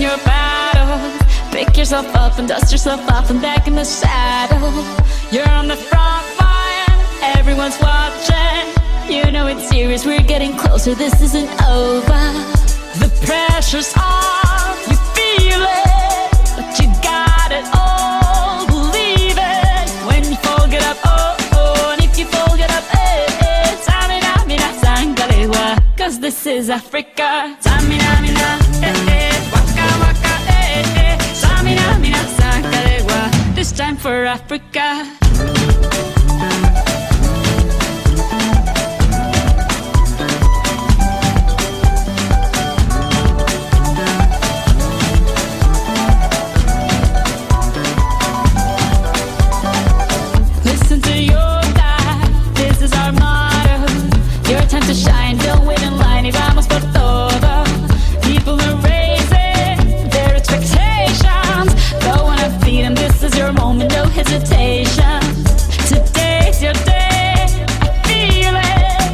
your battle. Pick yourself up and dust yourself off and back in the saddle. You're on the front line, everyone's watching. You know it's serious, we're getting closer, this isn't over. The pressure's on, you feel it, but you got it all, believe it. When you fall, get up, oh, oh, and if you fall, get up, eh, eh. Tamina, mina, sangalewa, cause this is Africa. Tamina, mina, eh, eh, waka, waka, eh, eh. Tamina, mina, sangalewa, this time for Africa. To shine, don't wait in line, y vamos por todo. People are raising their expectations. Go on and feed them, this is your moment, no hesitation. Today's your day, I feel it.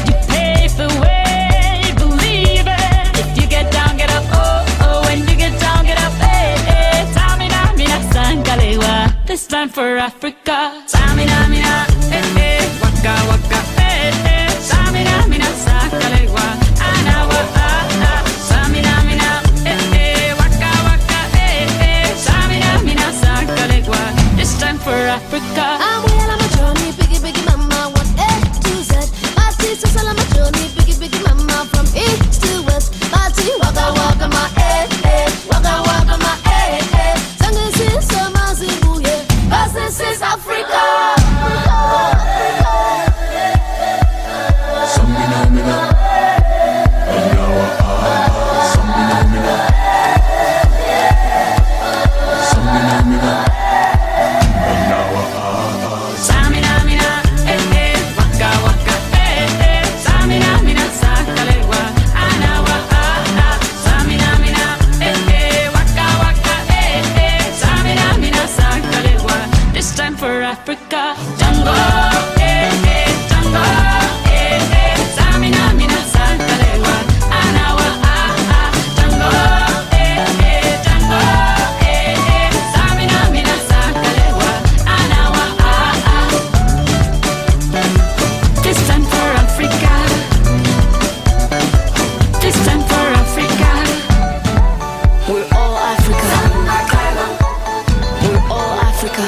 You pave the way, believe it. If you get down, get up, oh, oh. When you get down, get up, eh, eh. Tamina, mina, sangalewa, this time for Africa. Tamina, mina, eh, eh. Waka, waka, eh, eh. Samina, mina, sangalewa, anawa, ah, ah. Samina, mina, eh, eh. Waka, waka, eh, eh. Samina, mina, sangalewa, this time for Africa. I'm well on my journey, biggie, biggie mama, 1 A to Z. My sister's all on my journey, biggie, biggie mama, from east to west. My tea, waka, waka, my eh, eh. Waka, waka, my eh, eh. Sangisi, sama, zibuye, 'cause this is Africa. Africa, Jungle, eh, eh, Jungle, eh, eh. Samina, mina, sangalewa, anawa, ah, ah. Jungle, eh, eh, Jungle, eh, eh. Samina, mina, sangalewa, anawa, ah, ah. This time for Africa. This time for Africa. We're all Africa. We're all Africa.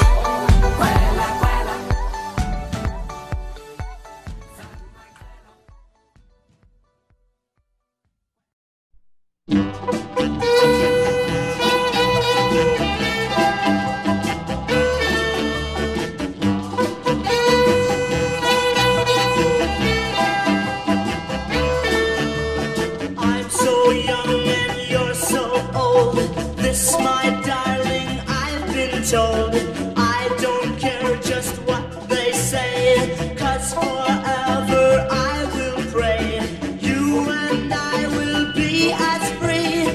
I'm so young and you're so old. This, my darling, I've been told. I don't care just what they say, 'cause forever I will pray. You and I will be as free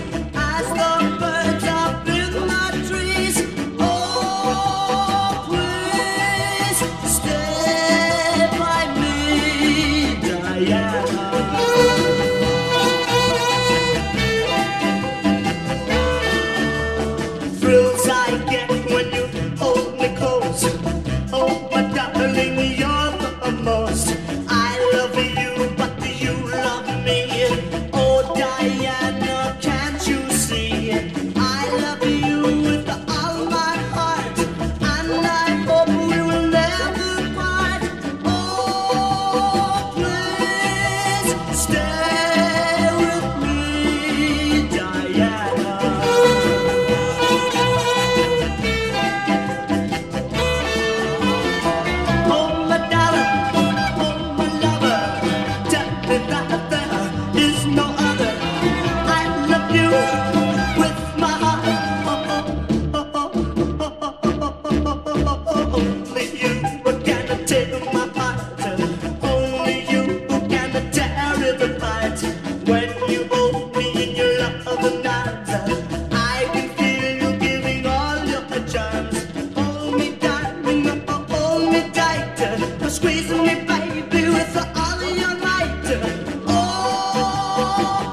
as the birds up in the trees. Oh, please stay by me, Diana. Thrills I get when you hold me close. Oh, my darling, you're the most. I love you, but do you love me? Oh, Diana, can't you see? I love you with all my heart, and I hope we will never part. Oh, please stay with me, Diana. Oh, my darling, oh, my lover, tell me that there is no other. I love you with my heart. Only you can take my heart. Only you can tear it apart. When you hold me in your loving arms, I can feel you giving all your charms. Hold me, darling, hold me tight. Squeeze me, baby, with all of your might. Oh,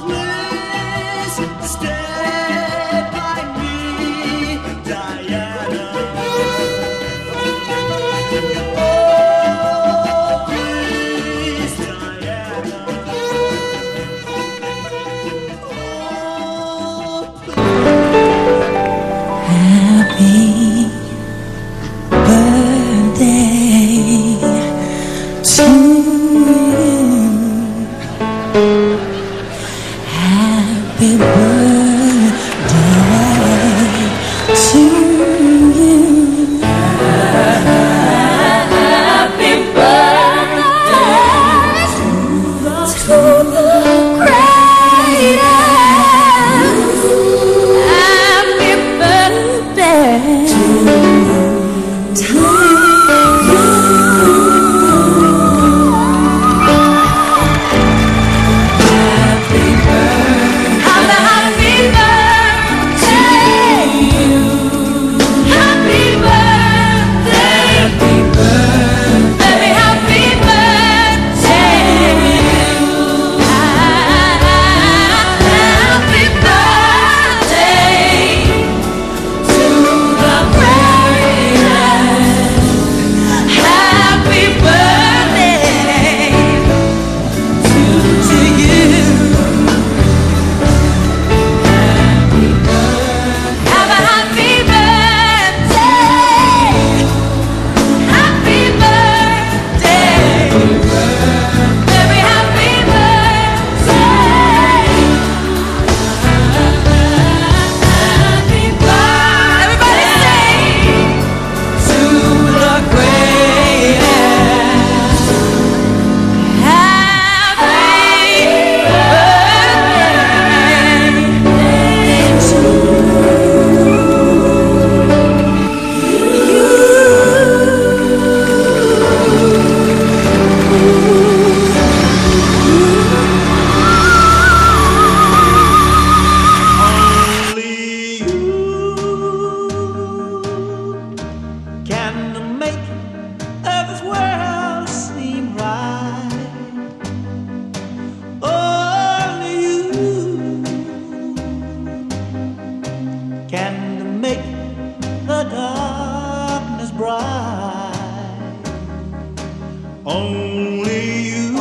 please stay Only you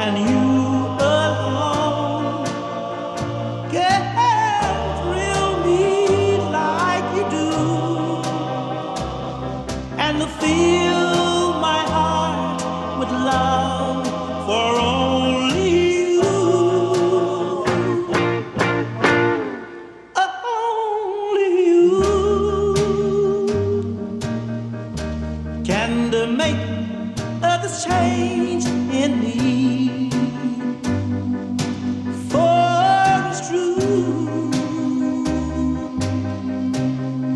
and you alone can thrill me like you do, and to fill my heart with love for only you. Only you can make others change in me. For it's true,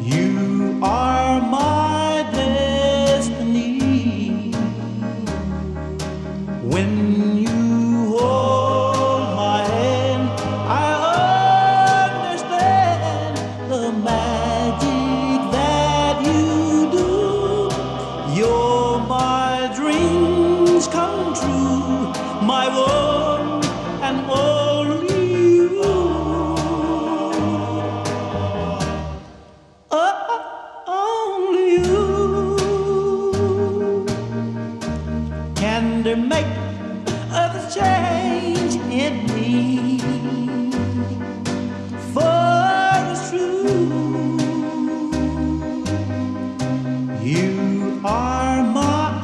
you are my destiny. When you hold my hand, I understand the magic that you do. You're my dreams come true, my one and only you. Only you can make others change in me. For it's true, you are my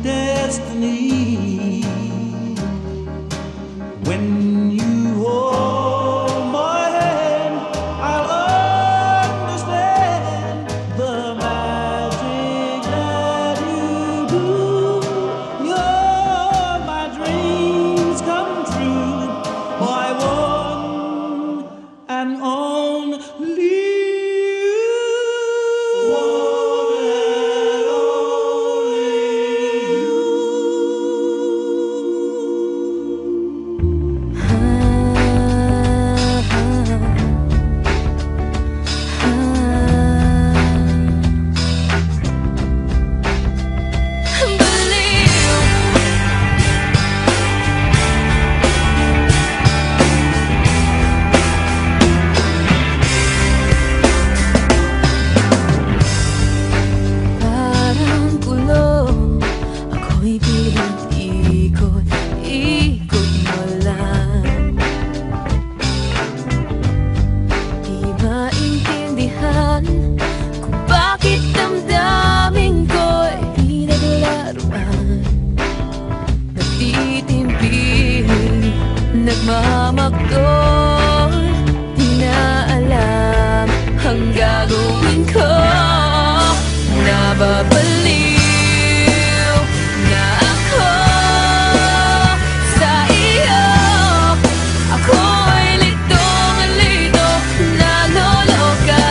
destiny. When you hold my hand, I'll understand the magic that you do. You're my dreams come true, my one and only you. Nagmamakdoon, di na alam ang gagawin ko. Nababaliw na ako sa iyo. Ako'y litong-lito, naloloka.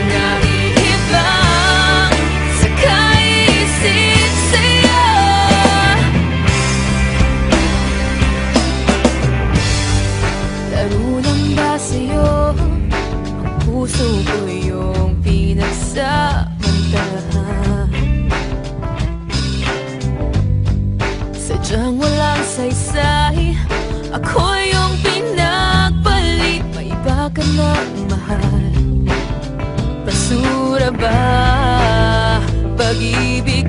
Naiibang sa kaisip sa'yo. Laro lang ba sa'yo? Ang puso ko yung pinagsamantalahan. Sadyang walang saysay, ako yung pinagpalit. May iba ka ng mahal. Basura ba pag-ibig?